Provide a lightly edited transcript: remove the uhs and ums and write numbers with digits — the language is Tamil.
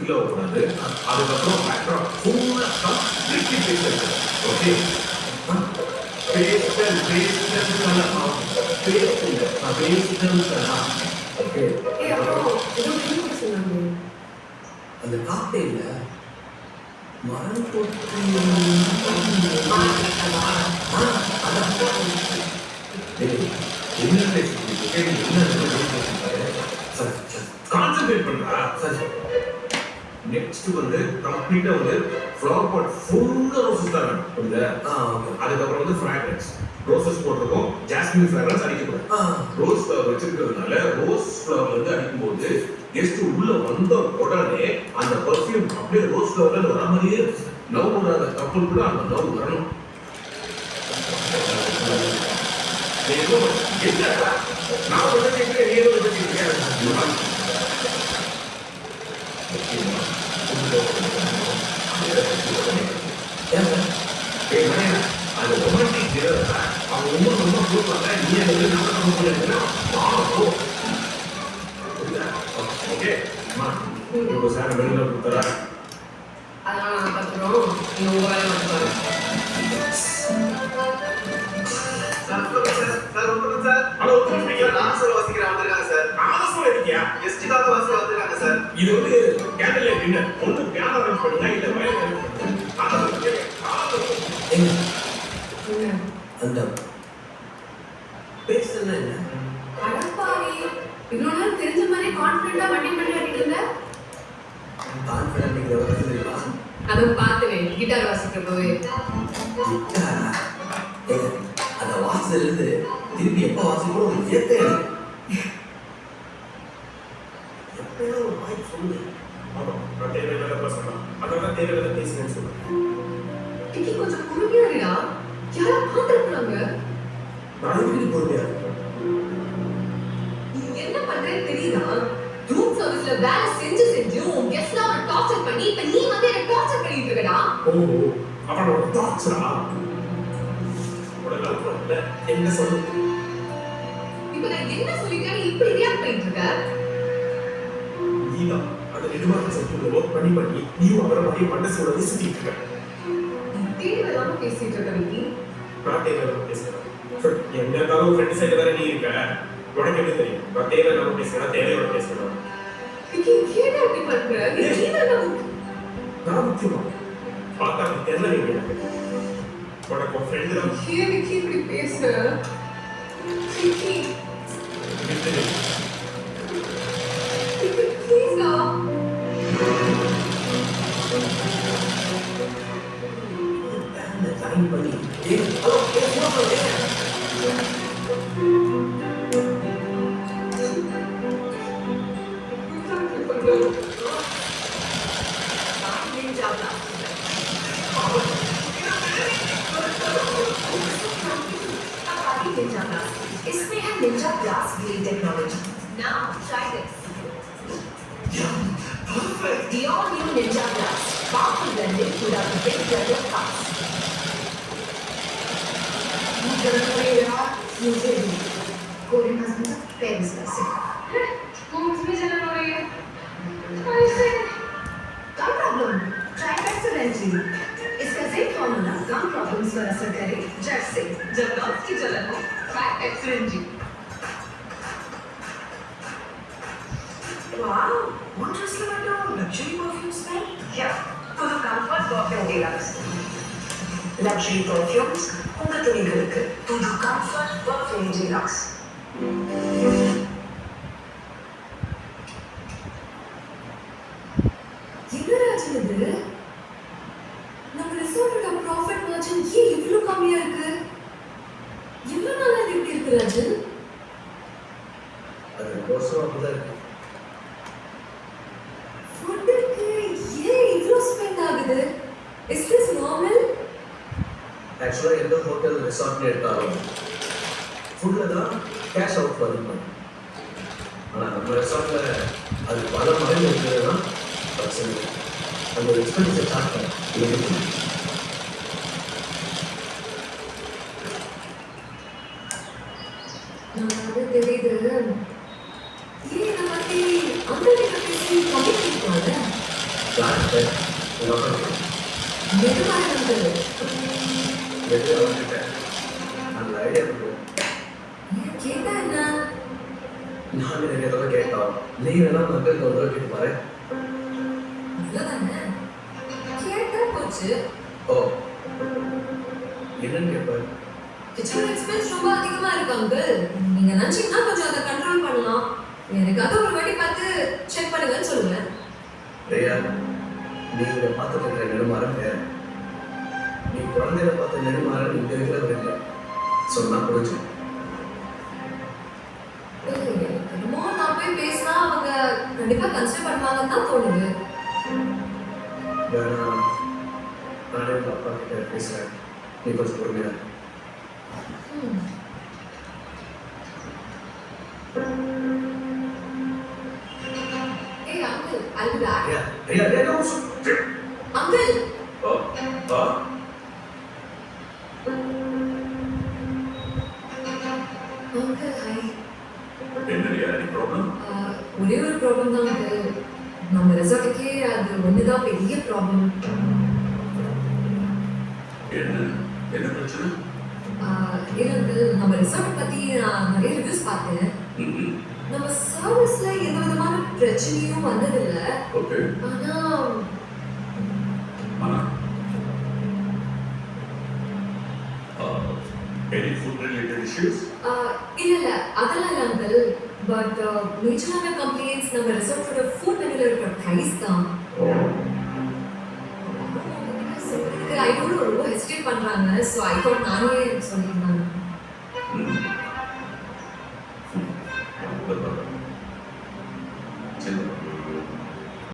ஃபீல் ஆகக்கூடாது. அதுக்கப்புறம் பேக்ராப் ஃபுல்லாக completely based. Okay, pastel colour pastel colour. Okay, அந்த காக்டெயில்ல மரம் கொத்தி என்ன கான்சென்ட்ரேட் பண்றா. நெக்ஸ்ட் வந்து கம்ப்ளீட்டா வந்து ஃப்ளவர் பாட் ஃபுல்லா ரோசஸ் தான் வேணும். புரியுதா? அதுக்கப்புறம் வந்து ஃப்ராக்ரன்ஸ் ரோசஸ் போட்டிருக்கோம். ஜாஸ்மின் ஃப்ராக்ரன்ஸ் அடிக்கக்கூடாது. ரோஸ் ஃப்ளவர் வச்சிருக்கிறதுனால ரோஸ் ஃப்ளவர்ல இருந்து அடிக்கும்போது கெஸ்ட் உள்ள வந்த உடனே அந்த பர்ஃபியூம் அப்படியே ரோஸ் ஃப்ளவர்ல வர மாதிரியே லவ் பண்ணாத கப்பல் கூட அந்த லவ் வரணும். என்ன நான் வந்து அது ரொமான்டிக் அவங்க ரொம்ப ரொம்ப கொடுப்பாங்க. நீ வந்து ஓகே இப்போ சார் வெளியில கொடுத்தாரா? அதெல்லாம் நான் பார்த்துக்கிறோம். நீங்க உங்க வேலையை பார்த்துப்பாரு. ஹலோ, நாமசோல வசிக்கிறேன் வந்திருக்காங்க சார். நாமசோல இருக்கியா? எஸ்டி தாத்தா வசிக்க வந்திருக்காங்க சார். இது வந்து கேண்டில் லைட் டின்னர். ஒன்று பியானோ அரேஞ்ச் பண்ணுங்க, இல்ல வயலின் அரேஞ்ச் பண்ணுங்க. அந்த பேசல என்ன அடப்பாவி, இவ்வளோ நேரம் தெரிஞ்ச மாதிரி கான்ஃபிடண்டா வண்டி பண்ணிட்டு இருந்த. கான்ஃபிடன்ட் தெரியுமா? அதுவும் பார்த்துவேன் கிட்டார் வாசிக்கப்பவே. கிட்டாரா? அந்த வாசத்துல இருந்து திருப்பி எப்ப வாசிப்போ ஒரு இயற்கை எப்பயோ ஒரு வாய்ப்பு சொல்லு. நான் தேவையில்லாத பேசலாம். அதான் தேவையில்லாத பேசுறேன்னு சொல்லுவேன். இன்னைக்கு கொஞ்சம் பொறுமையா இருடா. யாரா பார்த்துருக்காங்க. நான் எப்படி பொறுமையா நீ என்ன பண்றேன்னு தெரியுதா? ரூம் சர்வீஸ்ல வேலை செஞ்சு உன் கெஸ்ட்ல அவனை டார்ச்சர் பண்ணி இப்ப நீ வந்து என்ன டார்ச்சர் பண்ணிட்டு இருக்கடா. ஓ, அவனோட டார்ச்சரா? என்ன சொல்லு? இப்ப நான் என்ன சொல்லிட்டேன் இப்படி ரியாக்ட் பண்ணிட்டு இருக்க? நீதான் அந்த நிர்வாக சர்க்கிள் ஒர்க் பண்ணி நீயும் அவரை மாதிரி மண்டசோட விசிட்டிட்டு இருக்க. தேவையில்லாம பேசிட்டு இருக்க விக்கி. நான் தேவையில்லாம பேசுறேன். என்ன இருந்தாலும் ஃப்ரெண்ட் சைடு வேற நீ இருக்க. உனக்கு எப்படி தெரியும்? நான் தேவையில்லாம பேசுறேன், தேவையோட பேசுறேன். விக்கி ஏன் அப்படி பண்ற? நீ நான் முக்கியமா பார்த்தா தெரியல எனக்கு. உனக்கு ஃப்ரெண்ட் தான். ஏன் விக்கி இப்படி பேசுற? விக்கி ப்ளீஸ்டா. ஜாயின் பண்ணி ஹலோ इसमें है Ninja Glass Blade technology. Now try this. perfect. The all-new Ninja Glass, powerful blending without the big blend of cups. मुझे भी कोरियन हस्बैंड का पेरिस वैसे मूव्स में चला हो रही है। कम प्रॉब्लम ट्राई फैक्टर एनर्जी इसका जिंक फॉर्मूला कम प्रॉब्लम्स पर असर करे जैसे जब नॉर्थ की जलन हो ट्राई एक्सरेंजी। Wow what is the luxury perfume smell? Yeah, for the comfort perfume deluxe. Luxury perfumes உங்க துணிகளுக்கு புது comfort perfume deluxe. என்னராஜ் இது? நம்ம ரிசார்ட்டோட ப்ராஃபிட் மார்ஜின் ஏன் இவ்ளோ கம்மியா இருக்கு? இவ்ளோ நாளா இது இப்படி இருக்கு ராஜு? அது கோசம் அப்படிதான் இருக்கு. ஃபுட்டுக்கு ஏன் இவ்ளோ ஸ்பெண்ட் ஆகுது? Is this normal? ஆக்சுவலாக எந்த ஹோட்டல் ரிசார்ட்னு எடுத்தாலும் ஃபுட்டில் தான் கேஷ் அவுட் அதிகமாக. ஆனால் நம்ம ரிசார்ட்டில் அது பல மடங்கு இருக்கிறதுனா பிரச்சனை. அந்த ஒரு எக்ஸ்பென்டிச்சர் சார்ட் பண்ண நமக்கு தெரியுது. ஏன் இதை பத்தி அந்த கிட்ட பேசி கம்மிட்டிருக்கோம்ல? யார்கிட்ட உங்க அப்பா மெதுவாக அங்கிள். எது அவர்கிட்ட அந்த ஐடியா இருக்கும். ஏன் கேட்டா என்ன? நான் எனக்கு ஏதாவது கேட்டோம் நீ வேணா மக்களுக்கு ஒரு தடவை கேட்டு பாரு. அவ்வளவுதானே? கேட்டா போச்சு. ஓ என்னன்னு கேட்பாரு. கிச்சன் எக்ஸ்பென்ஸ் ரொம்ப அதிகமா இருக்கு அங்கிள். நீங்க நினைச்சீங்கன்னா கொஞ்சம் அதை கண்ட்ரோல் பண்ணலாம். எனக்கு அதை ஒரு வாட்டி பார்த்து செக் பண்ணுங்கன்னு சொல்லுவேன். பிரியா நீ இதை பார்த்துட்டு இருக்கிற நெடுமாறன் வேற. நீ குழந்தையில பார்த்த நெடுமாறன் இங்க இருக்கிறவர் இல்லை சொன்னா புரிஞ்சு. என்னமோ நான் போய் பேசினா அவங்க கண்டிப்பா கன்சிடர் பண்ணுவாங்கன்னு தான் தோணுது. வேணா நானே உங்க அப்பா கிட்ட பேசுறேன். நீ கொஞ்சம் பொறுமையா இரு. ம். ஏய் uncle, I'll be back. Priya Priya என்ன ஒரு அங்கிள், ஆ ஆ அங்கிள் ஹாய். என்னடியா நீ ப்ராப்ளம்? ஒரே ஒரு ப்ராப்ளம் தான் அங்கிள். நம்ம ரெசார்ட்டுக்கே அது ஒண்ணுதான் பெரிய ப்ராப்ளம். என்ன என்ன பிரச்சனை? இல்லை அங்கிள், நம்ம ரெசார்ட் பத்தி நான் நிறைய ரிவ்யூஸ் பார்த்தேன். நம்ம சர்வீஸ்ல எந்த விதமான பிரச்சனையும் வந்ததில்லை. ஓகே ஆனா ஆனா any food related issues? இல்ல இல்ல அதெல்லாம் இல்ல அங்கிள். பட் மேஜரான கம்ப்ளைண்ட்ஸ் நம்ம ரெசார்ட்டோட ஃபுட் மெனுல இருக்கிற பிரைஸ் தான். சொல்றதுக்கு ஐ டோன்ட் ரொம்ப ஹெசிடேட் பண்றாங்க. ஸோ ஐ தாட் நானே சொல்லி